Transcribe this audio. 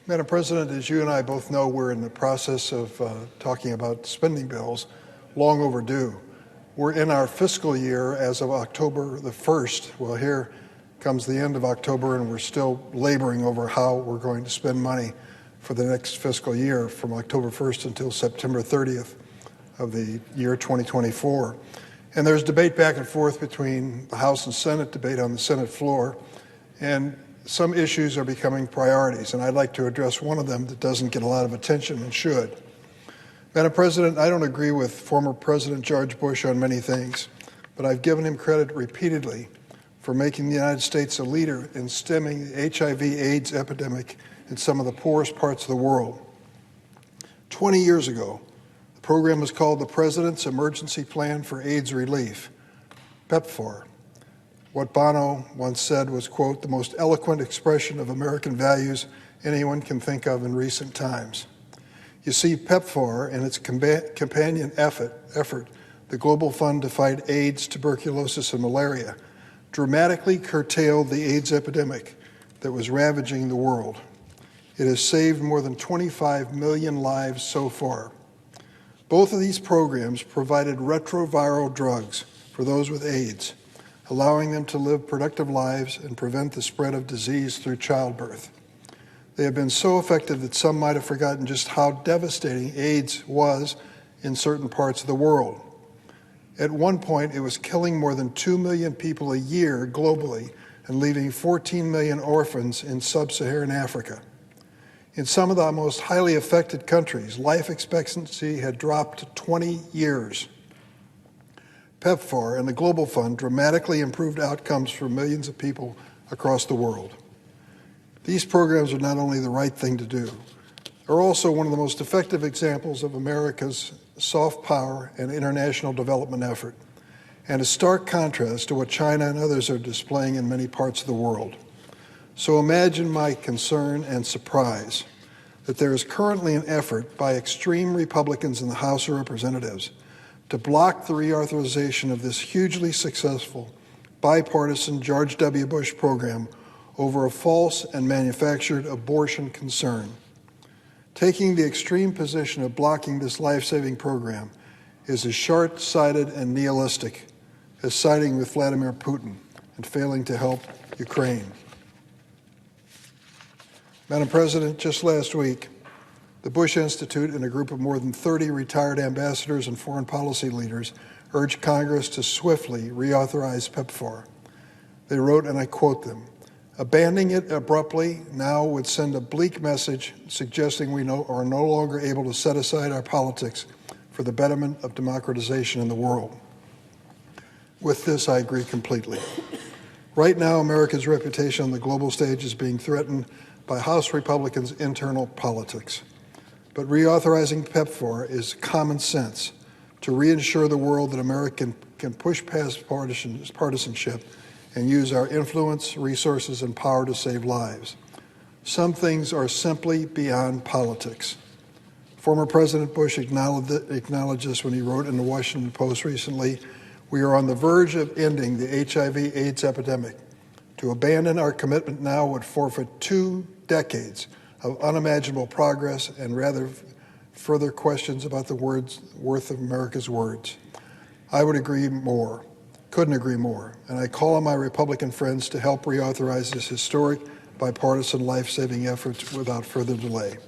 Madam President, as you and I both know, we're in the process of talking about spending bills, long overdue. We're in our fiscal year as of October the 1st. Well, here comes the end of October, and we're still laboring over how we're going to spend money for the next fiscal year from October 1st until September 30th of the year 2024. And there's debate back and forth between the House and Senate, debate on the Senate floor, and some issues are becoming priorities, and I'd like to address one of them that doesn't get a lot of attention and should. Madam President, I don't agree with former President George Bush on many things, but I've given him credit repeatedly for making the United States a leader in stemming the HIV/AIDS epidemic in some of the poorest parts of the world. 20 years ago, the program was called the President's Emergency Plan for AIDS Relief, PEPFAR. What Bono once said was, quote, the most eloquent expression of American values anyone can think of in recent times. You see, PEPFAR and its companion effort, the Global Fund to Fight AIDS, Tuberculosis, and Malaria, dramatically curtailed the AIDS epidemic that was ravaging the world. It has saved more than 25 million lives so far. Both of these programs provided retroviral drugs for those with AIDS, allowing them to live productive lives and prevent the spread of disease through childbirth. They have been so effective that some might have forgotten just how devastating AIDS was in certain parts of the world. At one point, it was killing more than 2 million people a year globally and leaving 14 million orphans in sub-Saharan Africa. In some of the most highly affected countries, life expectancy had dropped to 20 years. PEPFAR and the Global Fund dramatically improved outcomes for millions of people across the world. These programs are not only the right thing to do, they're also one of the most effective examples of America's soft power and international development effort, and a stark contrast to what China and others are displaying in many parts of the world. So imagine my concern and surprise that there is currently an effort by extreme Republicans in the House of Representatives to block the reauthorization of this hugely successful, bipartisan George W. Bush program over a false and manufactured abortion concern. Taking the extreme position of blocking this life-saving program is as short-sighted and nihilistic as siding with Vladimir Putin and failing to help Ukraine. Madam President, just last week, the Bush Institute and a group of more than 30 retired ambassadors and foreign policy leaders urged Congress to swiftly reauthorize PEPFAR. They wrote, and I quote them, "Abandoning it abruptly now would send a bleak message suggesting we are no longer able to set aside our politics for the betterment of democratization in the world." With this, I agree completely. Right now, America's reputation on the global stage is being threatened by House Republicans' internal politics. But reauthorizing PEPFAR is common sense to reassure the world that America can push past partisanship and use our influence, resources, and power to save lives. Some things are simply beyond politics. Former President Bush acknowledged this when he wrote in the Washington Post recently, "We are on the verge of ending the HIV/AIDS epidemic. To abandon our commitment now would forfeit 2 decades of unimaginable progress and rather further questions about the worth of America's words." I couldn't agree more, and I call on my Republican friends to help reauthorize this historic bipartisan life-saving effort without further delay.